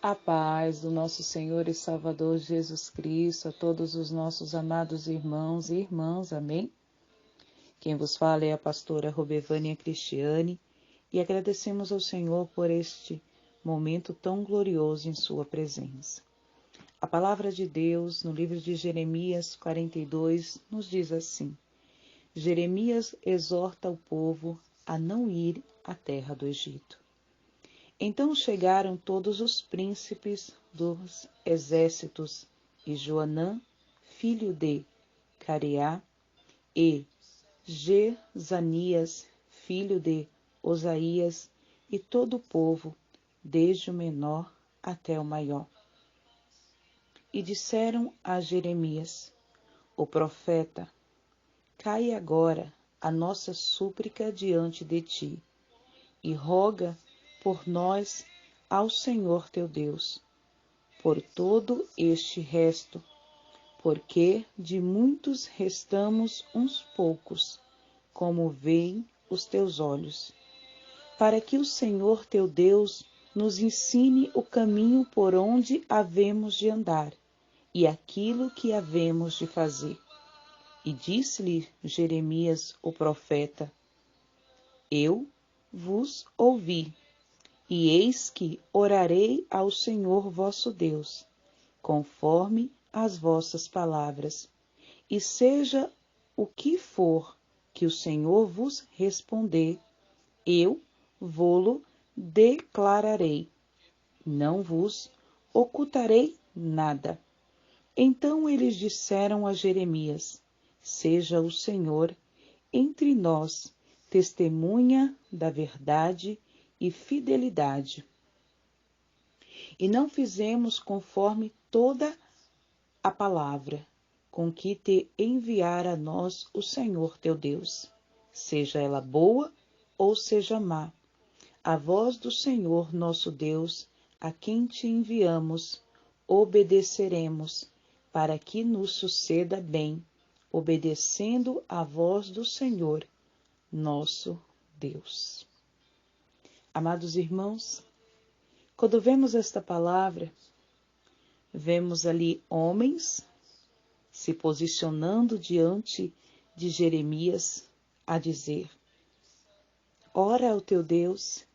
A paz do nosso Senhor e Salvador Jesus Cristo, a todos os nossos amados irmãos e irmãs, amém? Quem vos fala é a pastora Robevânia Cristiane e agradecemos ao Senhor por este momento tão glorioso em sua presença. A palavra de Deus no livro de Jeremias 42 nos diz assim: Jeremias exorta o povo a não ir à terra do Egito. Então chegaram todos os príncipes dos exércitos e Joanã, filho de Careá, e Jezanias, filho de Osaías, e todo o povo, desde o menor até o maior. E disseram a Jeremias, o profeta: Cai agora a nossa súplica diante de ti, e roga por nós ao Senhor teu Deus, por todo este resto, porque de muitos restamos uns poucos, como veem os teus olhos, para que o Senhor teu Deus nos ensine o caminho por onde havemos de andar, e aquilo que havemos de fazer. E disse-lhe Jeremias o profeta: Eu vos ouvi, e eis que orarei ao Senhor vosso Deus, conforme as vossas palavras, e seja o que for que o Senhor vos responder, eu vô-lo declararei, não vos ocultarei nada. Então eles disseram a Jeremias: Seja o Senhor entre nós testemunha da verdade e fidelidade. E não fizemos conforme toda a palavra com que te enviara a nós o Senhor teu Deus, seja ela boa ou seja má. A voz do Senhor nosso Deus, a quem te enviamos, obedeceremos, para que nos suceda bem, obedecendo à voz do Senhor nosso Deus. Amados irmãos, quando vemos esta palavra, vemos ali homens se posicionando diante de Jeremias a dizer: Ora ao teu Deus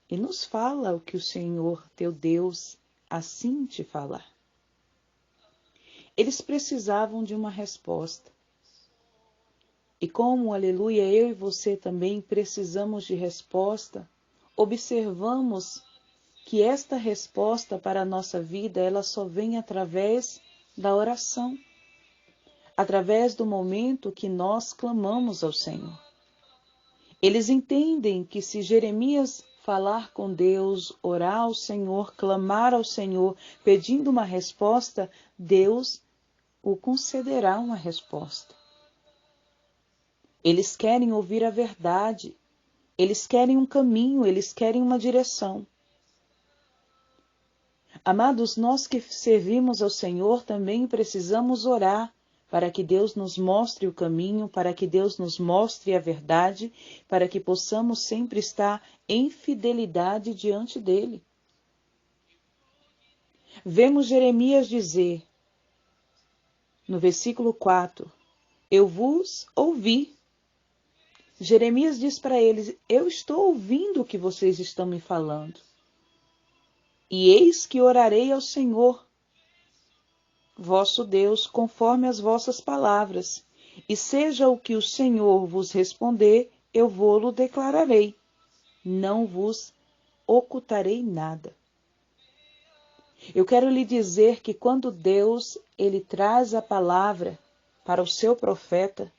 e nos fala o que o Senhor teu Deus assim te falar. Eles precisavam de uma resposta. E como, aleluia, eu e você também precisamos de resposta, observamos que esta resposta para a nossa vida, ela só vem através da oração, através do momento que nós clamamos ao Senhor. Eles entendem que se Jeremias falar com Deus, orar ao Senhor, clamar ao Senhor, pedindo uma resposta, Deus o concederá uma resposta. Eles querem ouvir a verdade, eles querem um caminho, eles querem uma direção. Amados, nós que servimos ao Senhor também precisamos orar para que Deus nos mostre o caminho, para que Deus nos mostre a verdade, para que possamos sempre estar em fidelidade diante dEle. Vemos Jeremias dizer, no versículo 4, Eu vos ouvi. Jeremias diz para eles: Eu estou ouvindo o que vocês estão me falando. E eis que orarei ao Senhor, vosso Deus, conforme as vossas palavras. E seja o que o Senhor vos responder, eu vô-lo declararei. Não vos ocultarei nada. Eu quero lhe dizer que quando Deus ele traz a palavra para o seu profeta,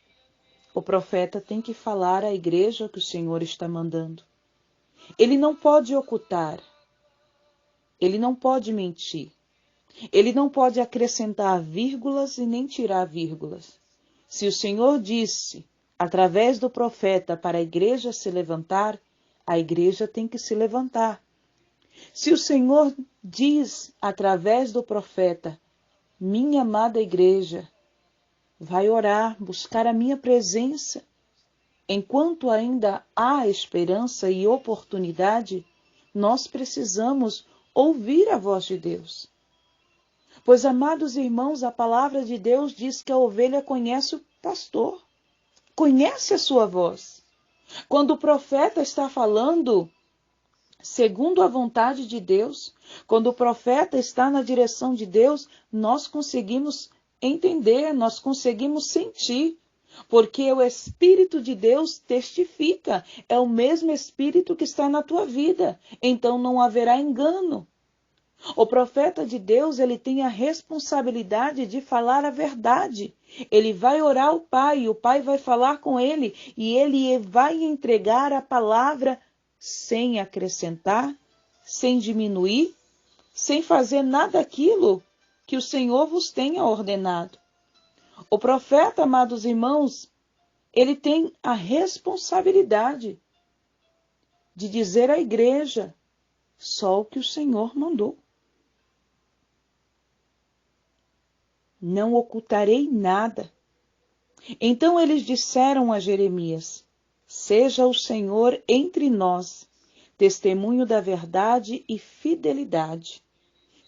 o profeta tem que falar à igreja que o Senhor está mandando. Ele não pode ocultar. Ele não pode mentir. Ele não pode acrescentar vírgulas e nem tirar vírgulas. Se o Senhor disse, através do profeta, para a igreja se levantar, a igreja tem que se levantar. Se o Senhor diz, através do profeta, minha amada igreja, vai orar, buscar a minha presença, enquanto ainda há esperança e oportunidade, nós precisamos ouvir a voz de Deus. Pois, amados irmãos, a palavra de Deus diz que a ovelha conhece o pastor, conhece a sua voz. Quando o profeta está falando segundo a vontade de Deus, quando o profeta está na direção de Deus, nós conseguimos entender, nós conseguimos sentir, porque o Espírito de Deus testifica, é o mesmo Espírito que está na tua vida, então não haverá engano. O profeta de Deus, ele tem a responsabilidade de falar a verdade. Ele vai orar ao Pai, o Pai vai falar com ele e ele vai entregar a palavra sem acrescentar, sem diminuir, sem fazer nada daquilo que o Senhor vos tenha ordenado. O profeta, amados irmãos, ele tem a responsabilidade de dizer à igreja só o que o Senhor mandou. Não ocultarei nada. Então eles disseram a Jeremias: seja o Senhor entre nós, testemunho da verdade e fidelidade,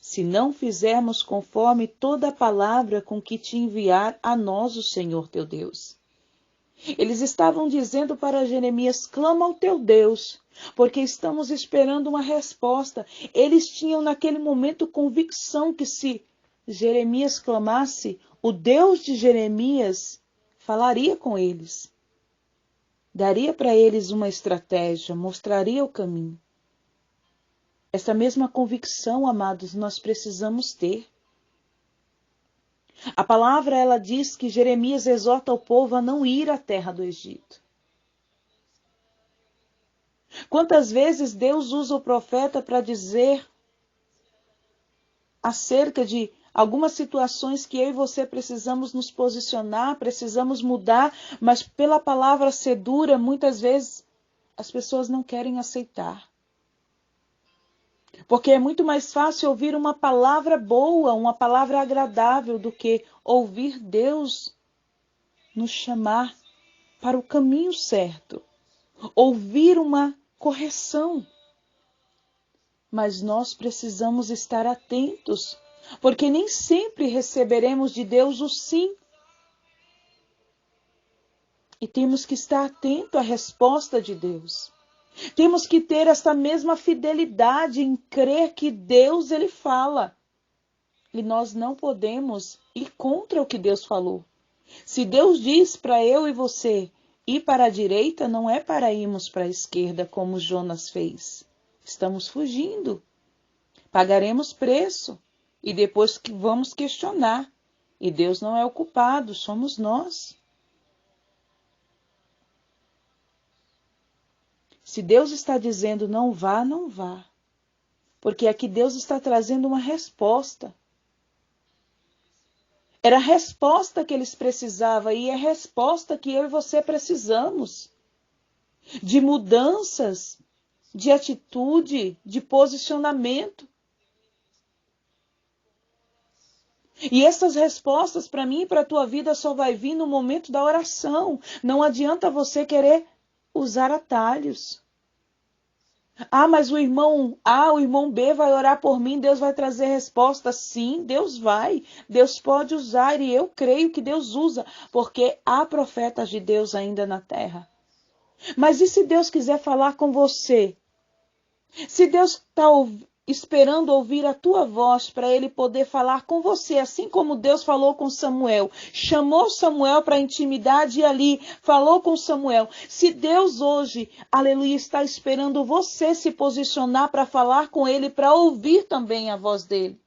se não fizermos conforme toda a palavra com que te enviar a nós o Senhor teu Deus. Eles estavam dizendo para Jeremias: clama ao teu Deus, porque estamos esperando uma resposta. Eles tinham naquele momento convicção que se Jeremias clamasse, o Deus de Jeremias falaria com eles. Daria para eles uma estratégia, mostraria o caminho. Essa mesma convicção, amados, nós precisamos ter. A palavra, ela diz que Jeremias exorta o povo a não ir à terra do Egito. Quantas vezes Deus usa o profeta para dizer acerca de algumas situações que eu e você precisamos nos posicionar, precisamos mudar, mas pela palavra ser dura, muitas vezes as pessoas não querem aceitar. Porque é muito mais fácil ouvir uma palavra boa, uma palavra agradável, do que ouvir Deus nos chamar para o caminho certo. Ouvir uma correção. Mas nós precisamos estar atentos, porque nem sempre receberemos de Deus o sim. E temos que estar atento à resposta de Deus. Temos que ter essa mesma fidelidade em crer que Deus, ele fala. E nós não podemos ir contra o que Deus falou. Se Deus diz para eu e você ir para a direita, não é para irmos para a esquerda como Jonas fez. Estamos fugindo. Pagaremos preço e depois que vamos questionar. E Deus não é o culpado, somos nós. Se Deus está dizendo não vá, não vá. Porque aqui Deus está trazendo uma resposta. Era a resposta que eles precisavam e é a resposta que eu e você precisamos. De mudanças, de atitude, de posicionamento. E essas respostas para mim e para a tua vida só vai vir no momento da oração. Não adianta você querer usar atalhos. Mas o irmão A, o irmão B vai orar por mim, Deus vai trazer resposta. Sim, Deus vai. Deus pode usar e eu creio que Deus usa, porque há profetas de Deus ainda na terra. Mas e se Deus quiser falar com você? Se Deus está esperando ouvir a tua voz para ele poder falar com você, assim como Deus falou com Samuel, chamou Samuel para a intimidade e ali falou com Samuel. Se Deus hoje, aleluia, está esperando você se posicionar para falar com ele, para ouvir também a voz dele.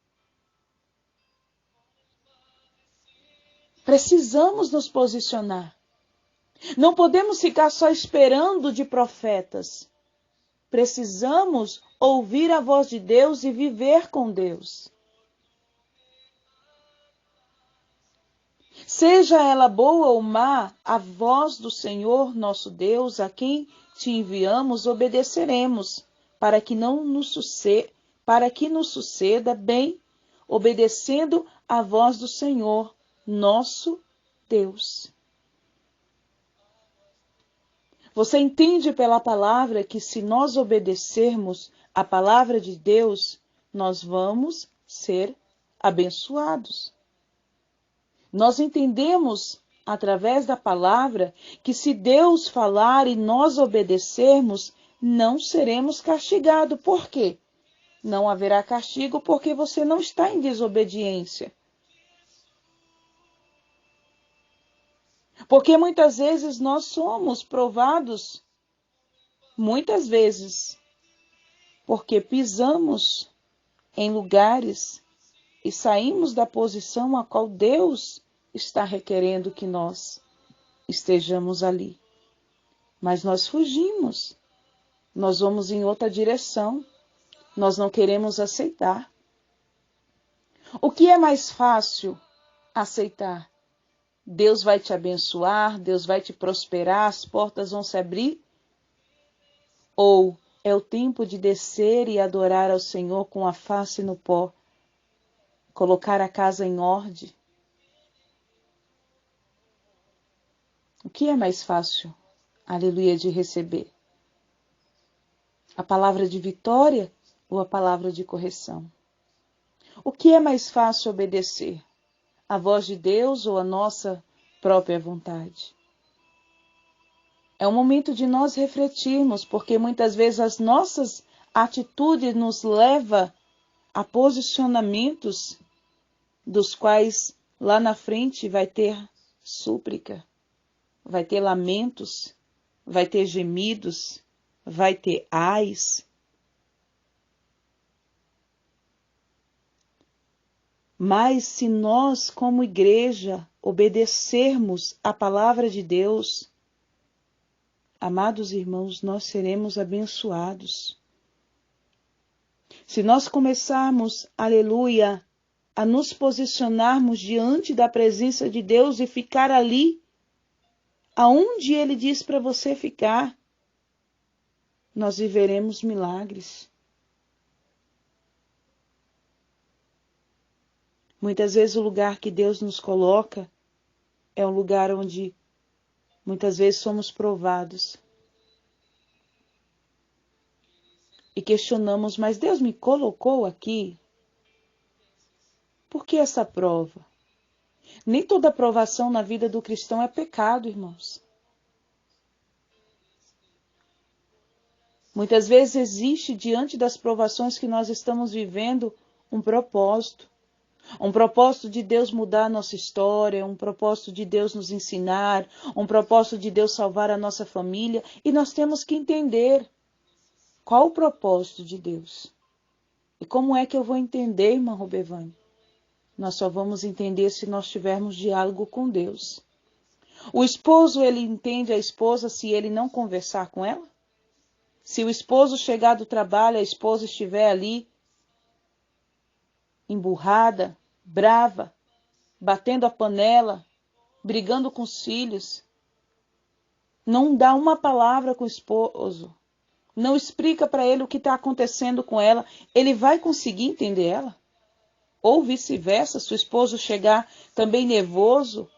Precisamos nos posicionar. Não podemos ficar só esperando de profetas. Precisamos ouvir a voz de Deus e viver com Deus. Seja ela boa ou má, a voz do Senhor nosso Deus, a quem te enviamos, obedeceremos, para que nos suceda bem, obedecendo a voz do Senhor nosso Deus. Você entende pela palavra que se nós obedecermos a palavra de Deus, nós vamos ser abençoados. Nós entendemos, através da palavra, que se Deus falar e nós obedecermos, não seremos castigados. Por quê? Não haverá castigo porque você não está em desobediência. Porque muitas vezes nós somos provados, muitas vezes, porque pisamos em lugares e saímos da posição a qual Deus está requerendo que nós estejamos ali. Mas nós fugimos, nós vamos em outra direção, nós não queremos aceitar. O que é mais fácil aceitar? Deus vai te abençoar, Deus vai te prosperar, as portas vão se abrir? Ou é o tempo de descer e adorar ao Senhor com a face no pó, colocar a casa em ordem? O que é mais fácil, aleluia, de receber? A palavra de vitória ou a palavra de correção? O que é mais fácil obedecer? A voz de Deus ou a nossa própria vontade? É o momento de nós refletirmos, porque muitas vezes as nossas atitudes nos levam a posicionamentos dos quais lá na frente vai ter súplica, vai ter lamentos, vai ter gemidos, vai ter ais. Mas se nós, como igreja, obedecermos a palavra de Deus, amados irmãos, nós seremos abençoados. Se nós começarmos, aleluia, a nos posicionarmos diante da presença de Deus e ficar ali, aonde Ele diz para você ficar, nós viveremos milagres. Muitas vezes o lugar que Deus nos coloca é um lugar onde muitas vezes somos provados. E questionamos, mas Deus me colocou aqui? Por que essa prova? Nem toda provação na vida do cristão é pecado, irmãos. Muitas vezes existe diante das provações que nós estamos vivendo um propósito. Um propósito de Deus mudar a nossa história, um propósito de Deus nos ensinar, um propósito de Deus salvar a nossa família. E nós temos que entender qual o propósito de Deus. E como é que eu vou entender, irmã Robevane? Nós só vamos entender se nós tivermos diálogo com Deus. O esposo, ele entende a esposa se ele não conversar com ela? Se o esposo chegar do trabalho, a esposa estiver ali, emburrada, brava, batendo a panela, brigando com os filhos, não dá uma palavra com o esposo, não explica para ele o que está acontecendo com ela, ele vai conseguir entender ela? Ou vice-versa, se o esposo chegar também nervoso,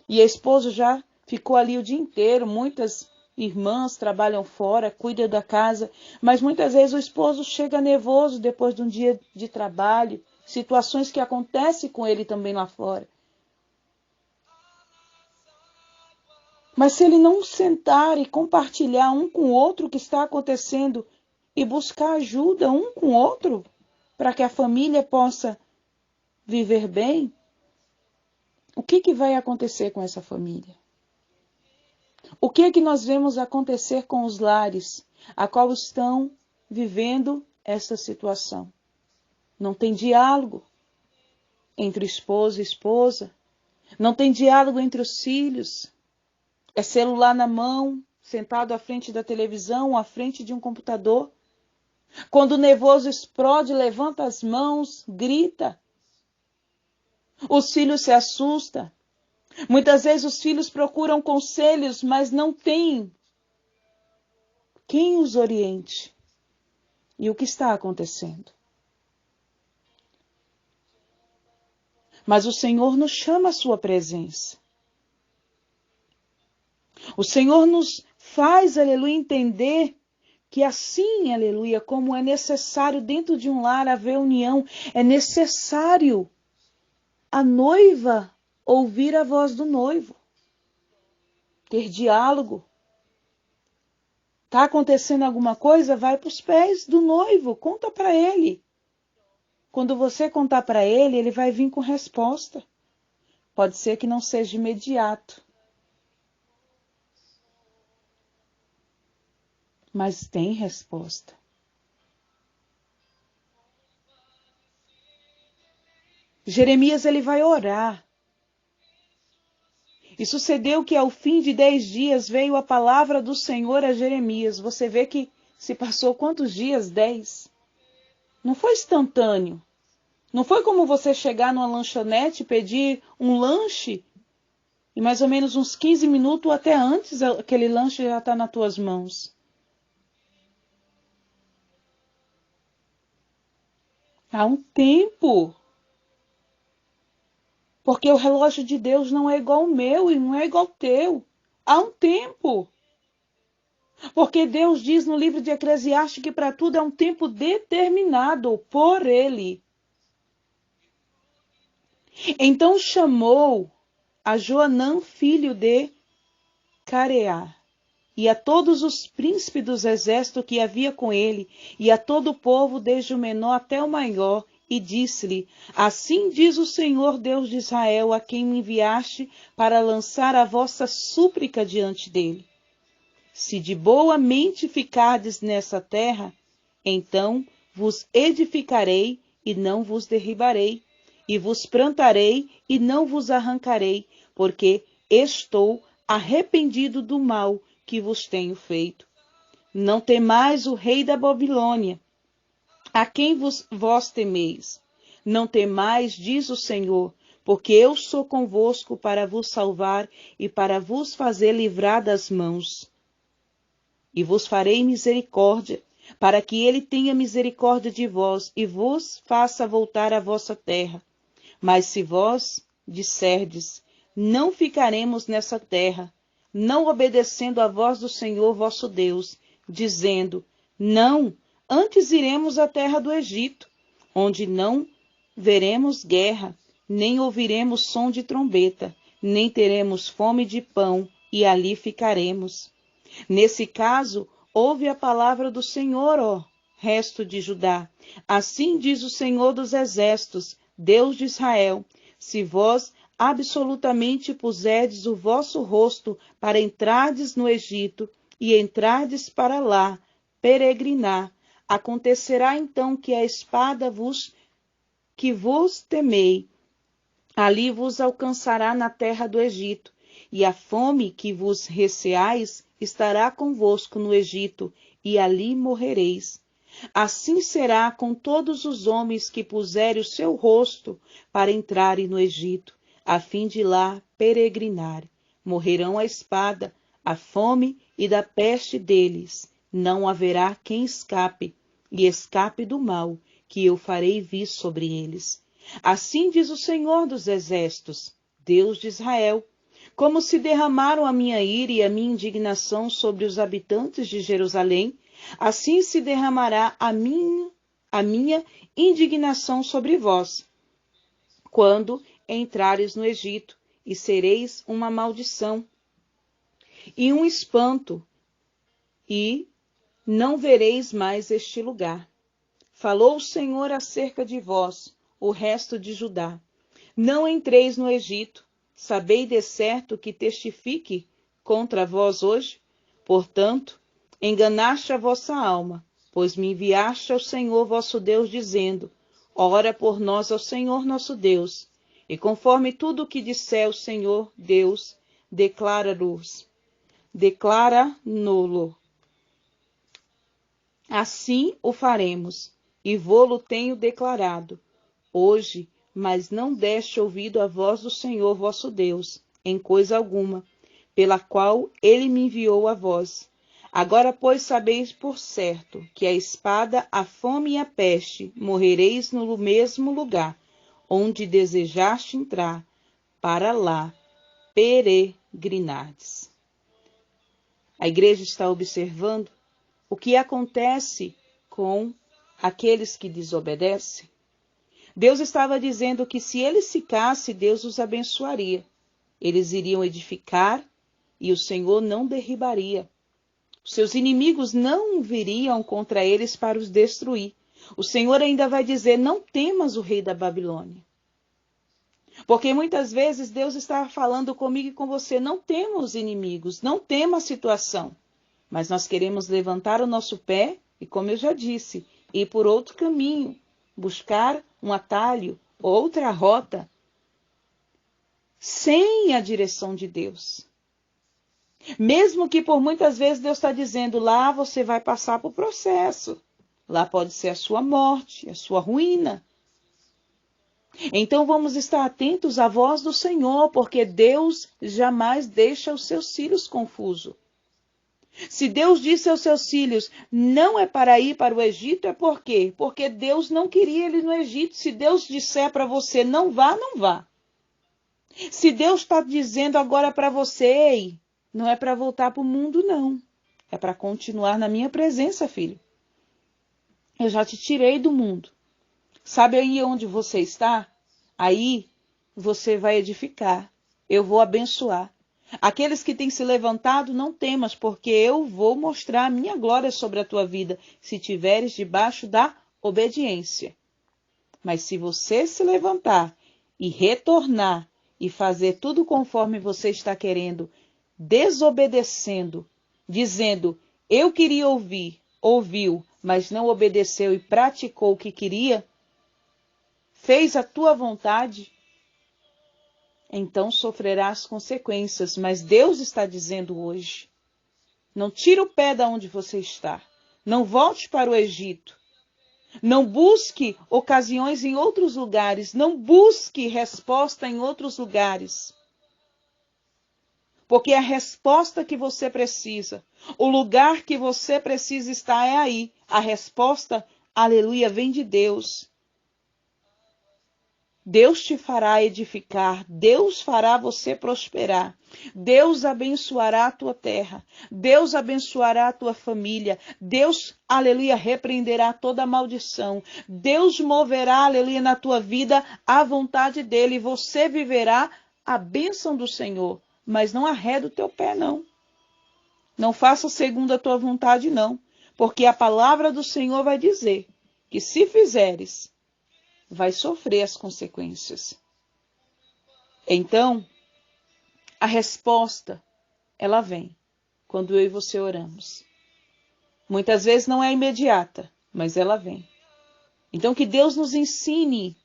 e a esposa já ficou ali o dia inteiro, muitas irmãs trabalham fora, cuidam da casa, mas muitas vezes o esposo chega nervoso depois de um dia de trabalho, situações que acontecem com ele também lá fora. Mas se ele não sentar e compartilhar um com o outro o que está acontecendo e buscar ajuda um com o outro, para que a família possa viver bem, o que vai acontecer com essa família? O que nós vemos acontecer com os lares a qual estão vivendo essa situação? Não tem diálogo entre esposo e esposa. Não tem diálogo entre os filhos. É celular na mão, sentado à frente da televisão, à frente de um computador. Quando o nervoso explode, levanta as mãos, grita. Os filhos se assustam. Muitas vezes os filhos procuram conselhos, mas não têm quem os oriente. E o que está acontecendo? Mas o Senhor nos chama à sua presença. O Senhor nos faz, aleluia, entender que assim, aleluia, como é necessário dentro de um lar haver união, é necessário a noiva ouvir a voz do noivo, ter diálogo. Está acontecendo alguma coisa? Vai para os pés do noivo, conta para ele. Quando você contar para ele, ele vai vir com resposta. Pode ser que não seja imediato, mas tem resposta. Jeremias, ele vai orar. E sucedeu que ao fim de 10 dias veio a palavra do Senhor a Jeremias. Você vê que se passou quantos dias? 10. Não foi instantâneo. Não foi como você chegar numa lanchonete, pedir um lanche e mais ou menos uns 15 minutos ou até antes aquele lanche já está nas tuas mãos. Há um tempo. Porque o relógio de Deus não é igual ao meu e não é igual ao teu. Há um tempo. Porque Deus diz no livro de Eclesiastes que para tudo é um tempo determinado por Ele. Então chamou a Joanã, filho de Careá, e a todos os príncipes dos exércitos que havia com ele, e a todo o povo, desde o menor até o maior, e disse-lhe: Assim diz o Senhor Deus de Israel, a quem me enviaste para lançar a vossa súplica diante dele. Se de boa mente ficardes nessa terra, então vos edificarei e não vos derribarei, e vos plantarei e não vos arrancarei, porque estou arrependido do mal que vos tenho feito. Não temais o rei da Babilônia, a quem vós temeis. Não temais, diz o Senhor, porque eu sou convosco para vos salvar e para vos fazer livrar das mãos. E vos farei misericórdia, para que ele tenha misericórdia de vós e vos faça voltar à vossa terra. Mas se vós disserdes, não ficaremos nessa terra, não obedecendo à voz do Senhor vosso Deus, dizendo, não, antes iremos à terra do Egito, onde não veremos guerra, nem ouviremos som de trombeta, nem teremos fome de pão, e ali ficaremos. Nesse caso, ouve a palavra do Senhor, ó resto de Judá. Assim diz o Senhor dos Exércitos, Deus de Israel, se vós absolutamente puserdes o vosso rosto para entrardes no Egito e entrardes para lá, peregrinar, acontecerá então que a espada que vos temei, ali vos alcançará na terra do Egito, e a fome que vos receais estará convosco no Egito, e ali morrereis. Assim será com todos os homens que puserem o seu rosto para entrarem no Egito, a fim de lá peregrinar. Morrerão a espada, a fome e da peste deles. Não haverá quem escape, e escape do mal, que eu farei vir sobre eles. Assim diz o Senhor dos Exércitos, Deus de Israel, como se derramaram a minha ira e a minha indignação sobre os habitantes de Jerusalém, assim se derramará a minha indignação sobre vós, quando entrares no Egito, e sereis uma maldição e um espanto, e não vereis mais este lugar. Falou o Senhor acerca de vós, o resto de Judá. Não entreis no Egito. Sabei de certo que testifique contra vós hoje? Portanto, enganaste a vossa alma, pois me enviaste ao Senhor vosso Deus, dizendo, ora por nós ao Senhor nosso Deus, e conforme tudo o que disser o Senhor Deus, declara-no-lo. Assim o faremos, e vô-lo tenho declarado, hoje, mas não deste ouvido à voz do Senhor vosso Deus, em coisa alguma, pela qual ele me enviou a vós. Agora, pois, sabeis por certo que a espada, a fome e a peste morrereis no mesmo lugar, onde desejaste entrar, para lá peregrinardes. A igreja está observando o que acontece com aqueles que desobedecem? Deus estava dizendo que se eles ficassem, Deus os abençoaria. Eles iriam edificar e o Senhor não derribaria. Seus inimigos não viriam contra eles para os destruir. O Senhor ainda vai dizer, não temas o rei da Babilônia. Porque muitas vezes Deus está falando comigo e com você, não tema os inimigos, não tema a situação. Mas nós queremos levantar o nosso pé e, como eu já disse, ir por outro caminho, buscar um atalho, outra rota, sem a direção de Deus. Mesmo que por muitas vezes Deus está dizendo, lá você vai passar por processo. Lá pode ser a sua morte, a sua ruína. Então vamos estar atentos à voz do Senhor, porque Deus jamais deixa os seus filhos confusos. Se Deus disse aos seus filhos, não é para ir para o Egito, é por quê? Porque Deus não queria ele no Egito. Se Deus disser para você, não vá, não vá. Se Deus está dizendo agora para você, ei, não é para voltar para o mundo, não. É para continuar na minha presença, filho. Eu já te tirei do mundo. Sabe aí onde você está? Aí você vai edificar. Eu vou abençoar. Aqueles que têm se levantado, não temas, porque eu vou mostrar a minha glória sobre a tua vida, se tiveres debaixo da obediência. Mas se você se levantar e retornar e fazer tudo conforme você está querendo, desobedecendo, dizendo, eu queria ouvir, ouviu, mas não obedeceu e praticou o que queria, fez a tua vontade, então sofrerás consequências. Mas Deus está dizendo hoje, não tira o pé da onde você está, não volte para o Egito, não busque ocasiões em outros lugares, não busque resposta em outros lugares. Porque a resposta que você precisa, o lugar que você precisa estar é aí. A resposta, aleluia, vem de Deus. Deus te fará edificar, Deus fará você prosperar, Deus abençoará a tua terra, Deus abençoará a tua família, Deus, aleluia, repreenderá toda maldição, Deus moverá, aleluia, na tua vida a vontade dele e você viverá a bênção do Senhor, mas não arreda o teu pé, não. Não faça segundo a tua vontade, não, porque a palavra do Senhor vai dizer que se fizeres, vai sofrer as consequências. Então, a resposta, ela vem quando eu e você oramos. Muitas vezes não é imediata, mas ela vem. Então, que Deus nos ensine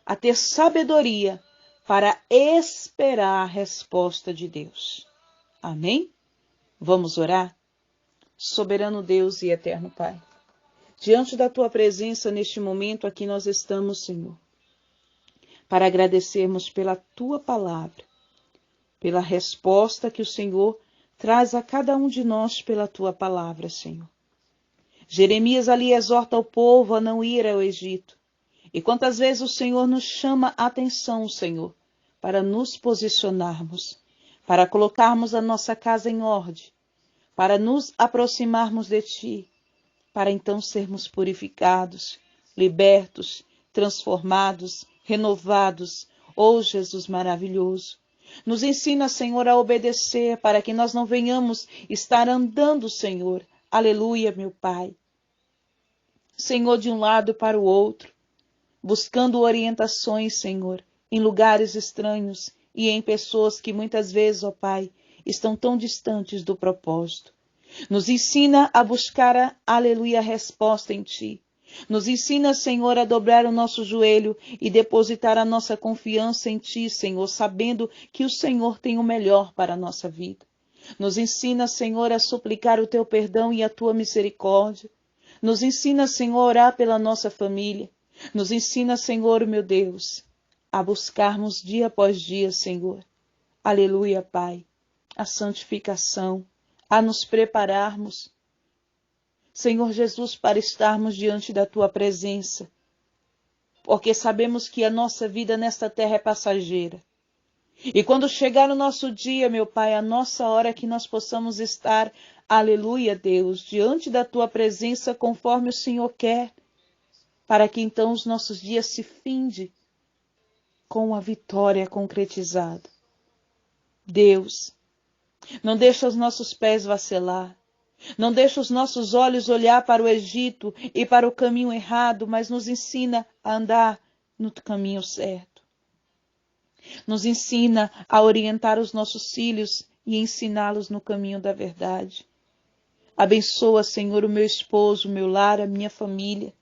a ter sabedoria para esperar a resposta de Deus. Amém? Vamos orar? Soberano Deus e eterno Pai, diante da tua presença neste momento aqui nós estamos, Senhor, para agradecermos pela tua palavra, pela resposta que o Senhor traz a cada um de nós pela tua palavra, Senhor. Jeremias ali exorta o povo a não ir ao Egito. E quantas vezes o Senhor nos chama a atenção, Senhor, para nos posicionarmos, para colocarmos a nossa casa em ordem, para nos aproximarmos de Ti, para então sermos purificados, libertos, transformados, renovados. Oh, Jesus maravilhoso! Nos ensina, Senhor, a obedecer, para que nós não venhamos estar andando, Senhor. Aleluia, meu Pai. Senhor, de um lado para o outro, buscando orientações, Senhor, em lugares estranhos e em pessoas que muitas vezes, ó Pai, estão tão distantes do propósito. Nos ensina a buscar aleluia, a resposta em Ti. Nos ensina, Senhor, a dobrar o nosso joelho e depositar a nossa confiança em Ti, Senhor, sabendo que o Senhor tem o melhor para a nossa vida. Nos ensina, Senhor, a suplicar o Teu perdão e a Tua misericórdia. Nos ensina, Senhor, a orar pela nossa família. Nos ensina, Senhor, meu Deus, a buscarmos dia após dia, Senhor. Aleluia, Pai, a santificação, a nos prepararmos, Senhor Jesus, para estarmos diante da Tua presença, porque sabemos que a nossa vida nesta terra é passageira. E quando chegar o nosso dia, meu Pai, a nossa hora que nós possamos estar, aleluia, Deus, diante da tua presença conforme o Senhor quer, para que então os nossos dias se findem com a vitória concretizada. Deus, não deixa os nossos pés vacilar. Não deixa os nossos olhos olhar para o Egito e para o caminho errado, mas nos ensina a andar no caminho certo. Nos ensina a orientar os nossos filhos e ensiná-los no caminho da verdade. Abençoa, Senhor, o meu esposo, o meu lar, a minha família.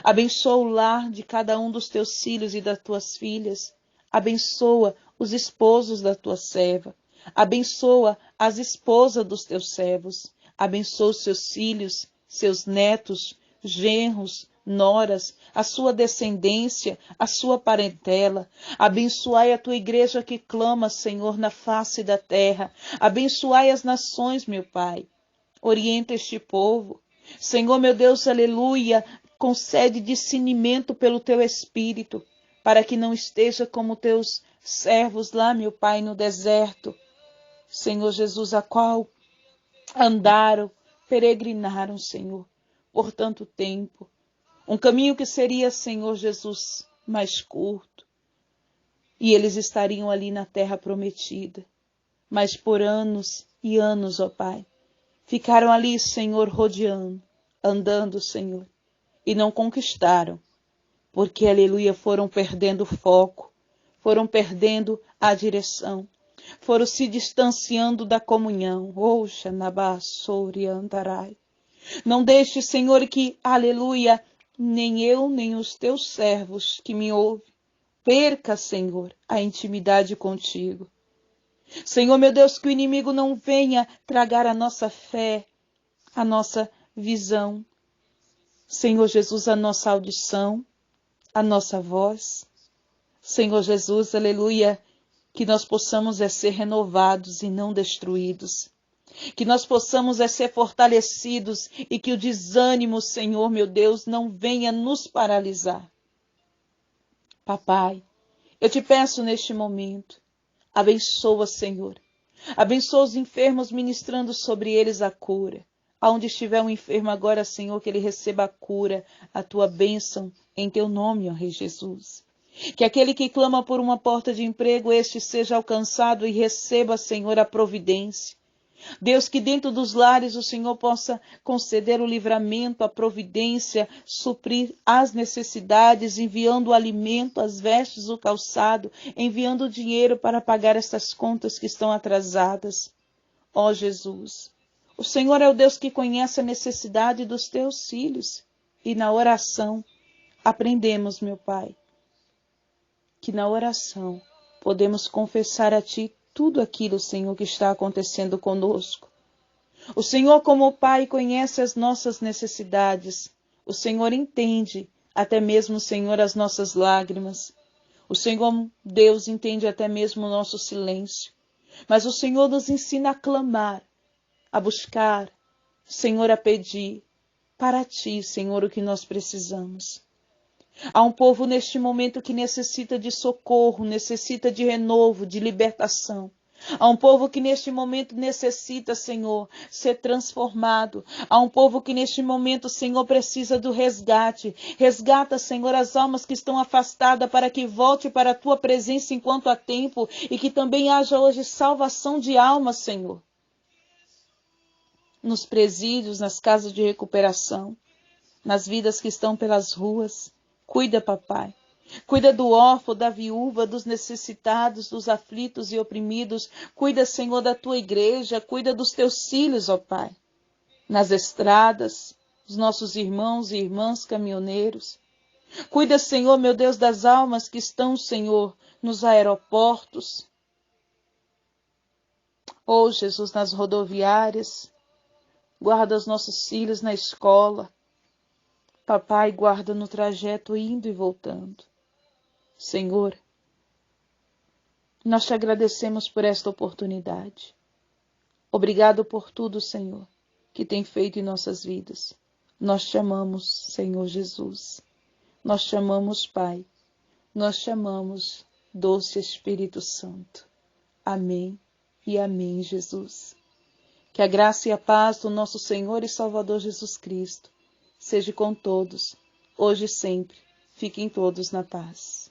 Abençoa o lar de cada um dos teus filhos e das tuas filhas. Abençoa os esposos da tua serva. Abençoa as esposas dos teus servos. Abençoa os seus filhos, seus netos, genros, noras, a sua descendência, a sua parentela. Abençoai a tua igreja que clama, Senhor, na face da terra. Abençoai as nações, meu Pai. Orienta este povo. Senhor, meu Deus, aleluia, concede discernimento pelo teu Espírito, para que não esteja como teus servos lá, meu Pai, no deserto. Senhor Jesus, a qual andaram, peregrinaram, Senhor, por tanto tempo. Um caminho que seria, Senhor Jesus, mais curto. E eles estariam ali na terra prometida. Mas por anos e anos, ó Pai, ficaram ali, Senhor, rodeando, andando, Senhor, e não conquistaram. Porque, aleluia, foram perdendo o foco, foram perdendo a direção. Foram se distanciando da comunhão. Oxa, nabassori andarai. Não deixe, Senhor, que, aleluia, nem eu, nem os teus servos que me ouvem, perca, Senhor, a intimidade contigo. Senhor, meu Deus, que o inimigo não venha tragar a nossa fé, a nossa visão. Senhor Jesus, a nossa audição, a nossa voz. Senhor Jesus, aleluia, que nós possamos ser renovados e não destruídos. Que nós possamos ser fortalecidos e que o desânimo, Senhor, meu Deus, não venha nos paralisar. Papai, eu te peço neste momento, abençoa, Senhor. Abençoa os enfermos, ministrando sobre eles a cura. Aonde estiver um enfermo agora, Senhor, que ele receba a cura, a tua bênção, em teu nome, ó Rei Jesus. Que aquele que clama por uma porta de emprego, este seja alcançado e receba, Senhor, a providência. Deus, que dentro dos lares o Senhor possa conceder o livramento, a providência, suprir as necessidades, enviando o alimento, as vestes, o calçado, enviando o dinheiro para pagar estas contas que estão atrasadas. Ó Jesus, o Senhor é o Deus que conhece a necessidade dos teus filhos. E na oração aprendemos, meu Pai, que na oração podemos confessar a Ti tudo aquilo, Senhor, que está acontecendo conosco. O Senhor, como Pai, conhece as nossas necessidades. O Senhor entende até mesmo, Senhor, as nossas lágrimas. O Senhor, Deus, entende até mesmo o nosso silêncio. Mas o Senhor nos ensina a clamar, a buscar, Senhor, a pedir para Ti, Senhor, o que nós precisamos. Há um povo neste momento que necessita de socorro, necessita de renovo, de libertação. Há um povo que neste momento necessita, Senhor, ser transformado. Há um povo que neste momento, Senhor, precisa do resgate. Resgata, Senhor, as almas que estão afastadas para que volte para a Tua presença enquanto há tempo e que também haja hoje salvação de almas, Senhor. Nos presídios, nas casas de recuperação, nas vidas que estão pelas ruas. Cuida, papai. Cuida do órfão, da viúva, dos necessitados, dos aflitos e oprimidos. Cuida, Senhor, da tua igreja. Cuida dos teus filhos, ó Pai. Nas estradas, os nossos irmãos e irmãs caminhoneiros. Cuida, Senhor, meu Deus, das almas que estão, Senhor, nos aeroportos. Oh, Jesus, nas rodoviárias. Guarda os nossos filhos na escola. Papai, guarda no trajeto indo e voltando. Senhor, nós te agradecemos por esta oportunidade. Obrigado por tudo, Senhor, que tem feito em nossas vidas. Nós te amamos, Senhor Jesus. Nós te amamos, Pai. Nós te amamos, doce Espírito Santo. Amém e amém, Jesus. Que a graça e a paz do nosso Senhor e Salvador Jesus Cristo seja com todos, hoje e sempre. Fiquem todos na paz.